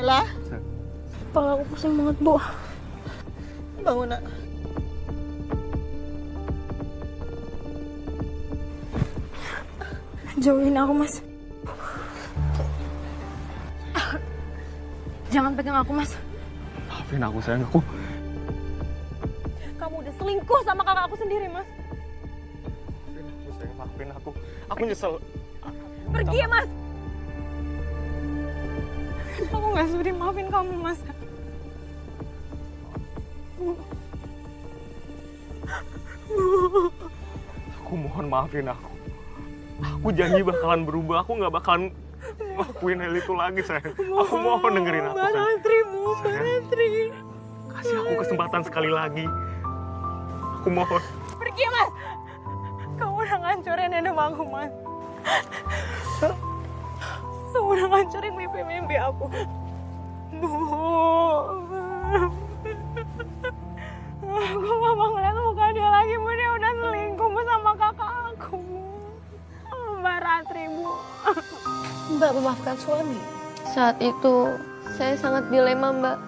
Naila. Kepala aku pusing banget, Bu. Bangun, nak. Jauhin aku, Mas. Jangan pegang aku, Mas. Maafin aku sayang, aku. Kamu udah selingkuh sama kakak aku sendiri, Mas. Maafin aku sayang, maafin aku. Aku nyesel. Pergi ya, Mas. Aku gak sudi maafin kamu, Mas. Aku mohon maafin aku. Aku janji bakalan berubah. Aku nggak bakalan ngelakuin hal itu lagi sayang. Aku mohon dengerin aku sayang. Barantri, Bu. Barantri. Kasih aku kesempatan sekali lagi. Aku mohon. Pergi ya, Mas. Kamu udah ngancurin hidup aku, Mas. Kamu udah ngancurin mimpi-mimpi aku. Bu. Aku gak mau ngeliat muka dia lagi, Bu. Dia udah selingkuh sama kakak aku, Bu. Mbak Ratri, Bu. Mbak memaafkan suami. Saat itu saya sangat dilema, Mbak.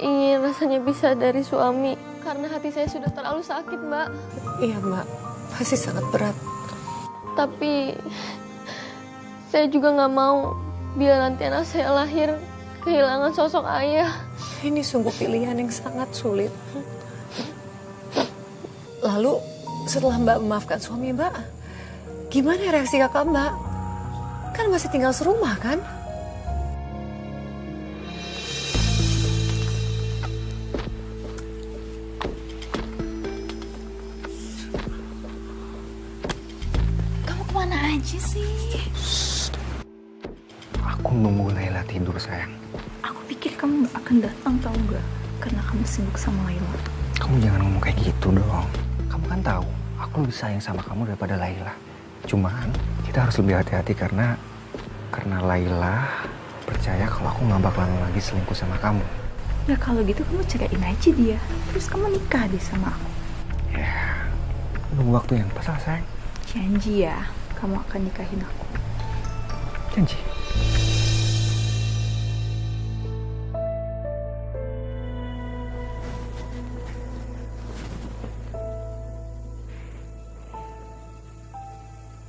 Ingin rasanya bisa dari suami karena hati saya sudah terlalu sakit, Mbak. Iya, Mbak. Pasti sangat berat. Tapi saya juga nggak mau bila nanti anak saya lahir kehilangan sosok ayah. Ini sungguh pilihan yang sangat sulit. Lalu setelah Mbak memaafkan suami Mbak, gimana reaksi kakak Mbak? Kan masih tinggal serumah kan? Kamu kemana aja sih? Aku nunggu Naila tidur sayang. Aku pikir kamu gak akan datang, tau gak? Karena kamu sibuk sama Laila. Kamu jangan ngomong kayak gitu dong. Kamu kan tahu aku lebih sayang sama kamu daripada Laila. Cuman kita harus lebih hati-hati karena Laila percaya kalau aku nggak bakalan lagi selingkuh sama kamu. Ya kalau gitu kamu ceraiin aja dia. Terus kamu nikah deh sama aku. Ya, nunggu waktu yang pas lah sayang. Janji ya, kamu akan nikahin aku. Janji.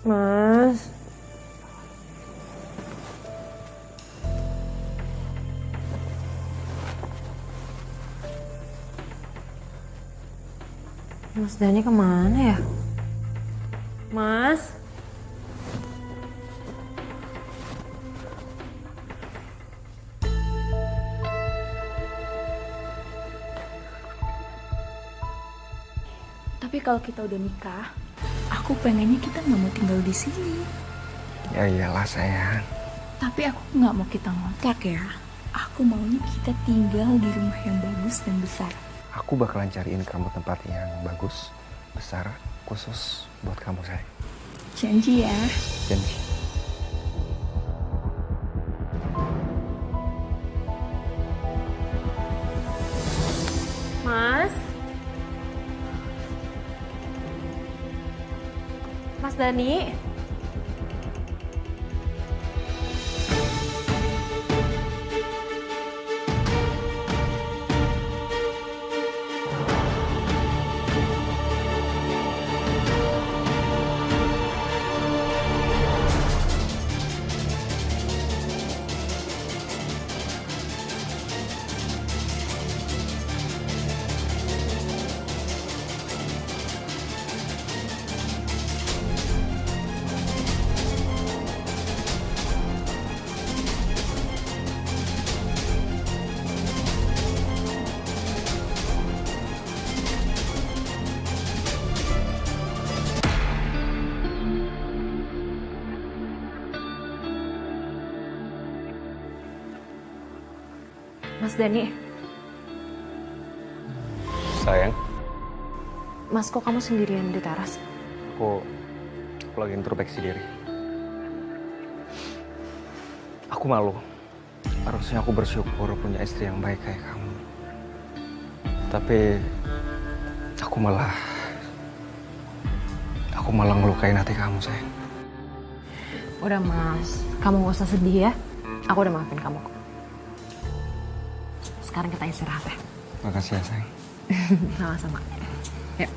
Mas. Mas Dani kemana ya? Mas? Tapi kalau kita udah nikah, aku pengennya kita nggak mau tinggal di sini. Ya iyalah sayang. Tapi aku nggak mau kita ngontrak ya. Aku maunya kita tinggal di rumah yang bagus dan besar. Aku bakalan cariin kamu tempat yang bagus, besar, khusus buat kamu sayang. Janji ya. Janji. Mas? Mas Dani? Mas Dani? Sayang, Mas, kok kamu sendirian di teras? aku lagi introspeksi diri. Aku malu. Harusnya aku bersyukur punya istri yang baik kayak kamu. Tapi aku malah ngelukain hati kamu, sayang. Udah, Mas. Kamu gak usah sedih ya. Aku udah maafin kamu kok. sekarang kita istirahat ya. Makasih ya, sayang. Sama-sama. Yuk.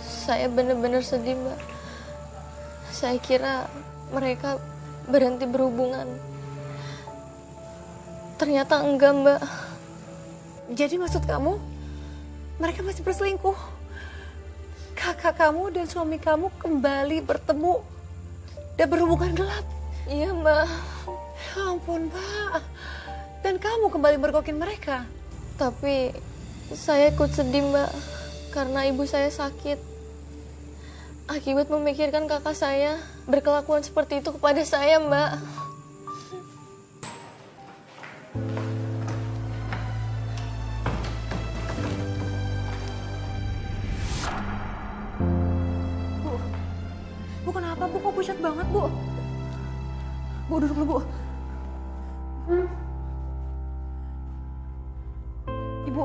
Saya benar-benar sedih, Mbak. Saya kira mereka berhenti berhubungan. Ternyata enggak, Mbak. Jadi maksud kamu, mereka masih berselingkuh? Kakak kamu dan suami kamu kembali bertemu dan berhubungan gelap? Iya, Mbak. Ya ampun, Mbak. Dan kamu kembali mergokin mereka? Tapi saya ikut sedih, Mbak. Karena ibu saya sakit. Akibat memikirkan kakak saya berkelakuan seperti itu kepada saya, Mbak. Bu, kenapa Bu? Kok pucat banget, Bu? Bu, duduk dulu, Bu. Ibu.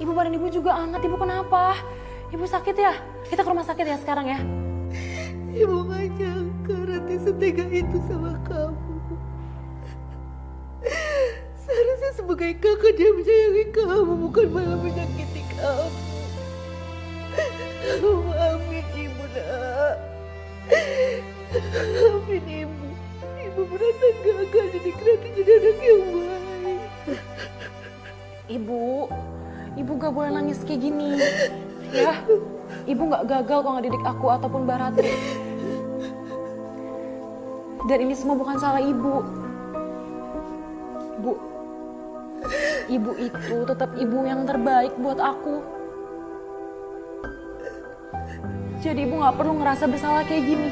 Ibu, badan Ibu juga hangat. Ibu kenapa? Ibu sakit ya? Kita ke rumah sakit ya sekarang ya? Ibu gak nyangka Ranti setega itu sama kamu. Seharusnya sebagai kakak dia menyayangi kamu, bukan malah menyakiti kamu. Maafin ibu, nak. Maafin ibu. Ibu merasa gagal didik Ranti jadi anak yang baik. Ibu gak boleh nangis kayak gini. Ya, Ibu gak gagal kok ngedidik aku ataupun Mbak Ratri. Dan ini semua bukan salah Ibu. Ibu itu tetap ibu yang terbaik buat aku. Jadi Ibu gak perlu ngerasa bersalah kayak gini.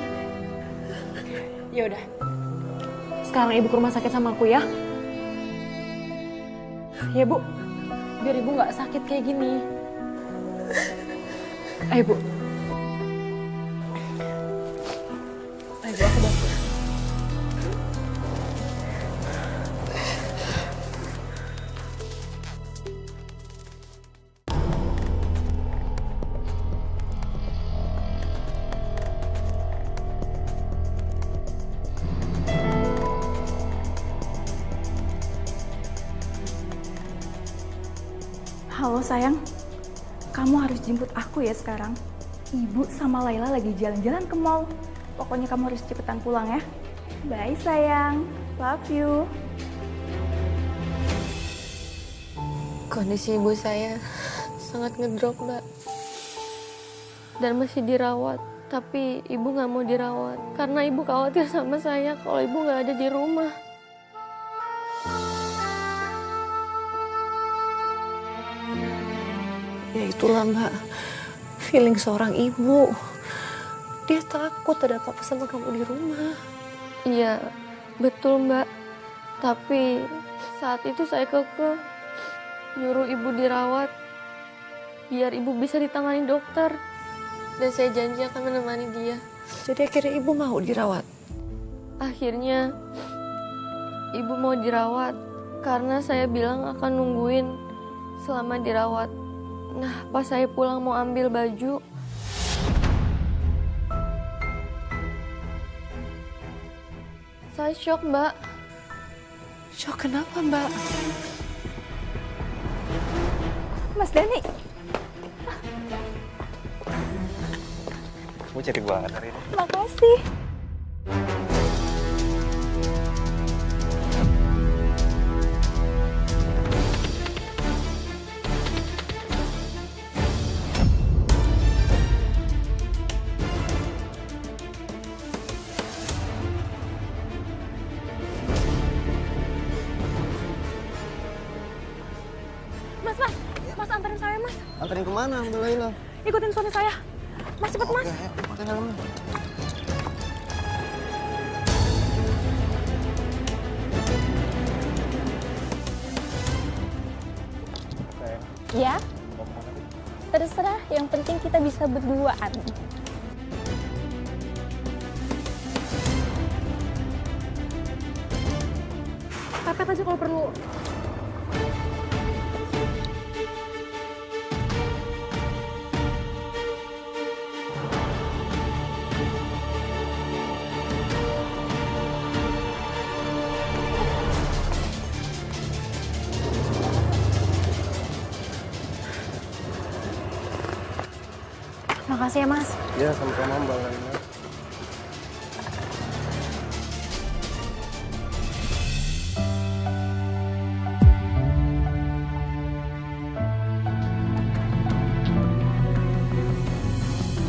Ya udah, sekarang Ibu ke rumah sakit sama aku ya. Ya Bu, biar Ibu gak sakit kayak gini. Ayo Bu. Ayo Bu, aku bantu. Halo sayang, kamu harus jemput aku ya sekarang. Ibu sama Laila lagi jalan-jalan ke mall. Pokoknya kamu harus cepetan pulang ya. Bye sayang, love you. Kondisi ibu saya sangat ngedrop, Mbak. Dan masih dirawat. Tapi ibu nggak mau dirawat. Karena ibu khawatir sama saya kalau ibu nggak ada di rumah. Ya itulah Mbak, feeling seorang ibu. Dia takut ada apa-apa sama kamu di rumah. Iya, betul, Mbak. Tapi saat itu saya kekeh nyuruh ibu dirawat biar ibu bisa ditangani dokter. Dan saya janji akan menemani dia. Jadi akhirnya ibu mau dirawat? Akhirnya ibu mau dirawat karena saya bilang akan nungguin selama dirawat. Nah, pas saya pulang mau ambil baju, saya shock, Mbak. Shock kenapa Mbak? Mas Dani. Kamu cantik banget hari ini. Makasih. Mas anterin saya, Mas. Anterin kemana, Mbak Laila? Ikutin suami saya. Mas, cepet, Mas. Makan helmnya. Ya, terserah. Yang penting kita bisa berduaan. Pepet aja kalau perlu. Makasih ya, Mas. Ya, sama-sama Mbak Laila.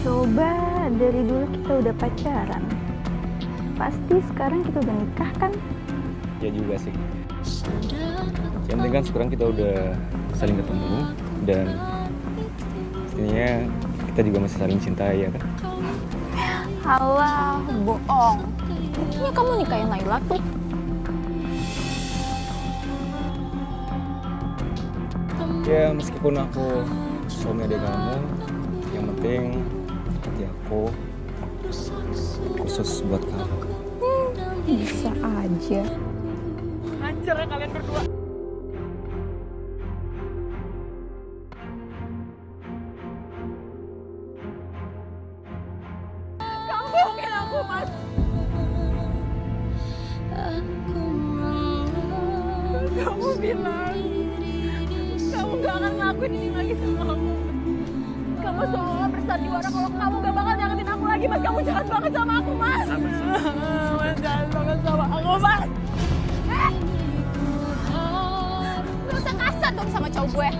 Coba dari dulu kita udah pacaran. Pasti sekarang kita udah nikah kan? Ya juga sih. Yang penting kan sekarang kita udah saling ketemu dan pastinya kita juga masih saling cinta ya kan? Halah, bohong. Buktinya kamu nikahin Laila tuh. Ya meskipun aku suami adik kamu, yang penting hati aku khusus buat kamu. Bisa aja. Hancur ya kalian berdua. Kamu bohongin aku, Mas. Kamu bilang kamu gak akan ngelakuin ini lagi sama aku. Kamu seolah bersandiwara kalau kamu gak bakal nyakitin aku lagi, Mas. Kamu jahat banget sama aku, Mas. Mas, jahat banget sama aku, Mas. Gak usah kasar dong sama cowok gue.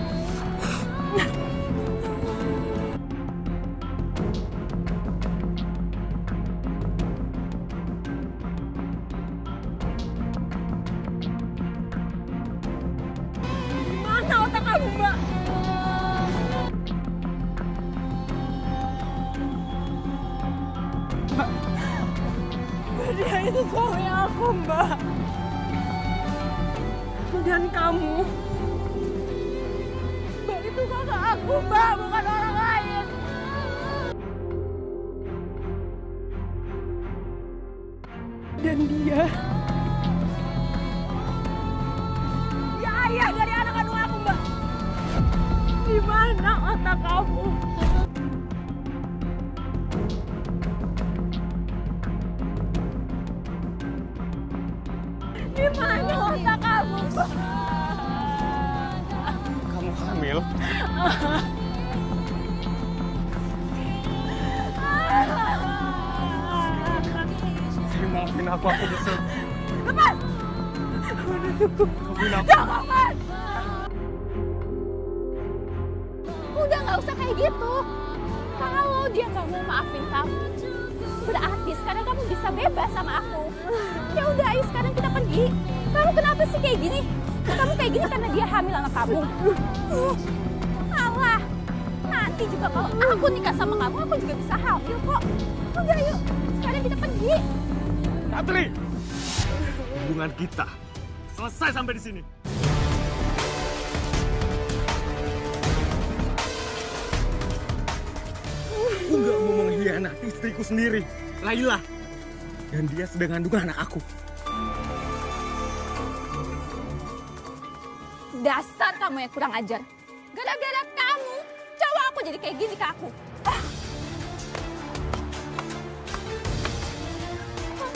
Mana otak kamu, Mbak? Dia itu suami aku, Mbak. Dan kamu, Mbak itu kakak aku, Mbak, bukan orang lain. Dan dia ayah dari anak kandung aku, Mbak. Di mana otak kamu? Di mana otak kamu, Mbak? Kamu hamil? Maafin aku nyesel. Lepas! Maafin aku. Jangan! Udah nggak usah kayak gitu. Kalau dia nggak mau maafin kamu, berarti sekarang kamu bisa bebas sama aku. Ya udah, ayo sekarang kita pergi. Kamu kenapa sih kayak gini? Kamu kayak gini karena dia hamil anak kamu. Alah, nanti juga kalau aku nikah sama kamu, aku juga bisa hamil kok. Udah, ayo sekarang kita pergi. Satri! Hubungan kita selesai sampai di sini. Aku nggak mau mengkhianati istriku sendiri, Laila. Dan dia sedang mengandung anak aku. Dasar kamu yang kurang ajar. Gara-gara kamu, cowok aku jadi kayak gini ke aku.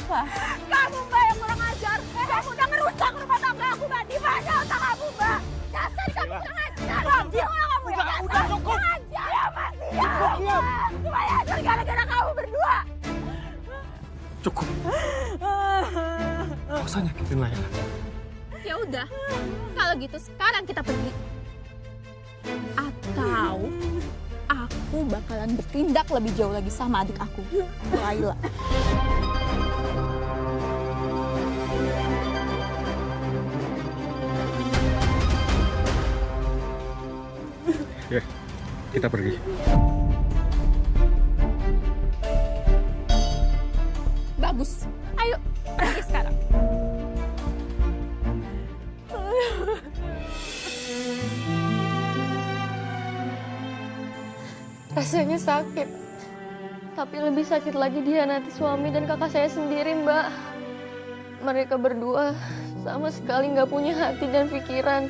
Apa? Kamu, Mbak, yang kurang ajar. Kamu udah ngerusak rumah tangga aku, Mbak. Di mana otak kamu, Mbak? Dasar kamu kurang ajar. Diam kamu ya. Udah cukup. Kurang ajar. Diam, Mas. Diam. Semuanya hancur gara-gara kamu berdua. Cukup. Gak usah nyakitin Laila. Ya udah, kalau gitu sekarang kita pergi. Atau aku bakalan bertindak lebih jauh lagi sama adik aku, Laila. Ya, kita pergi. Bagus, ayo pergi sekarang. Rasanya sakit. Tapi lebih sakit lagi dihianati suami dan kakak saya sendiri, Mbak. Mereka berdua sama sekali nggak punya hati dan pikiran.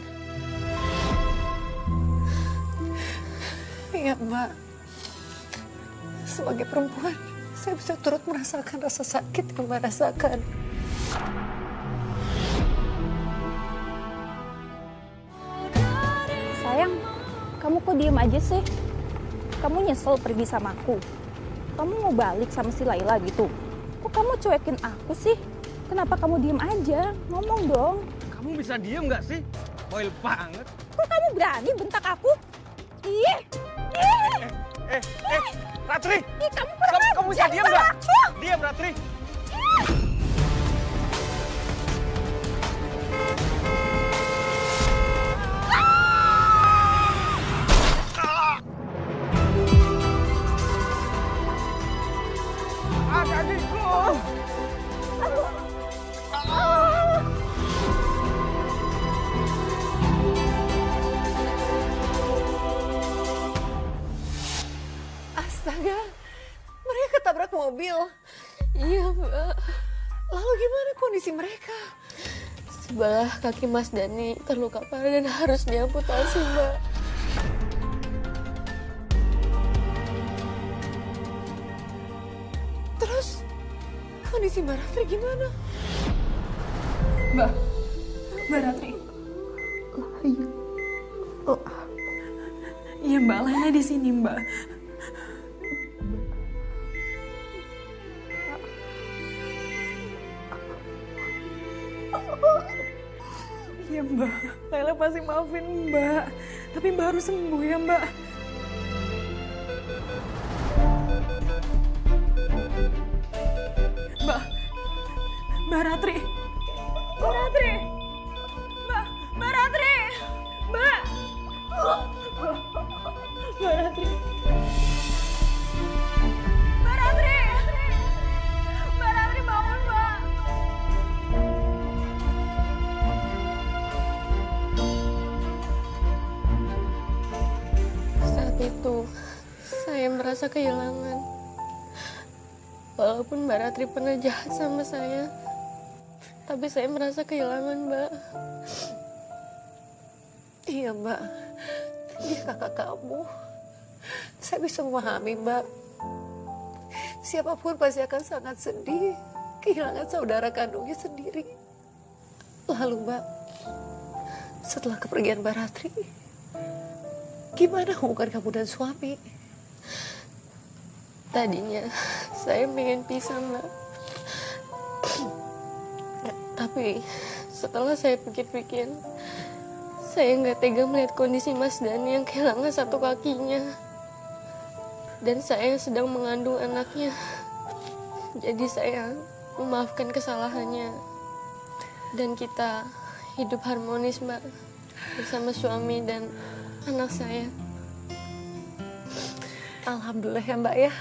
Iya, Mbak. Sebagai perempuan, saya bisa turut merasakan rasa sakit yang Mbak rasakan. Sayang, kamu kok diem aja sih? Kamu nyesel pergi sama aku? Kamu mau balik sama si Laila gitu? Kok kamu cuekin aku sih? Kenapa kamu diem aja? Ngomong dong. Kamu bisa diem nggak sih? Boil banget. Kok kamu berani bentak aku? Ih! Ih! Ratri! Ih, kamu bisa diem nggak? Diam, Ratri. Adikku! Astaga, mereka ketabrak mobil. Iya, Mbak. Lalu gimana kondisi mereka? Sebelah kaki Mas Dani terluka parah dan harus diamputasi, Mbak. Terus kondisi Mbak Ratri gimana? Mbak Ratri. Iya Mbak, Laila di sini Mbak. Iya Mbak, Laila pasti maafin Mbak. Tapi Mbak harus sembuh ya Mbak. Mbak Ratri. Mbak Ratri. Mbak Ratri. Mbak. Mbak Ratri. Mbak Ratri. Mbak Ratri bangun, Mbak. Saat itu, saya merasa kehilangan. Walaupun Mbak Ratri pernah jahat sama saya, tapi saya merasa kehilangan, Mbak. Iya Mbak, dia kakak kamu. Saya bisa memahami Mbak. Siapapun pasti akan sangat sedih kehilangan saudara kandungnya sendiri. Lalu Mbak, setelah kepergian Mbak Ratri, gimana hubungan kamu dan suami? Tadinya saya pengen pisah, Mbak. Tapi setelah saya pikir-pikir, saya nggak tega melihat kondisi Mas Dani yang kehilangan satu kakinya. Dan saya sedang mengandung anaknya. Jadi saya memaafkan kesalahannya. Dan kita hidup harmonis, Mbak. Bersama suami dan anak saya. Alhamdulillah ya Mbak ya.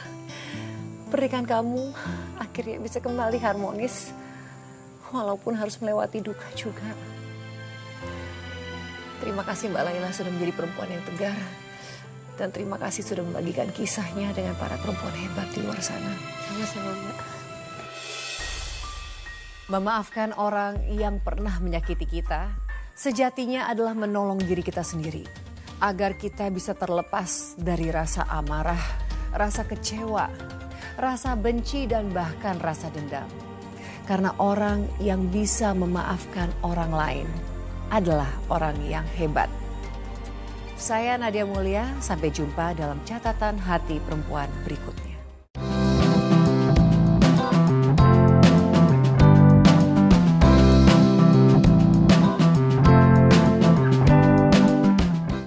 Pernikahan kamu akhirnya bisa kembali harmonis. Walaupun harus melewati duka juga. Terima kasih Mbak Laila sudah menjadi perempuan yang tegar. Dan terima kasih sudah membagikan kisahnya dengan para perempuan hebat di luar sana. Sama-sama, Mbak. Memaafkan orang yang pernah menyakiti kita, sejatinya adalah menolong diri kita sendiri. Agar kita bisa terlepas dari rasa amarah, rasa kecewa, rasa benci dan bahkan rasa dendam. Karena orang yang bisa memaafkan orang lain adalah orang yang hebat. Saya Nadia Mulia, sampai jumpa dalam catatan hati perempuan berikutnya.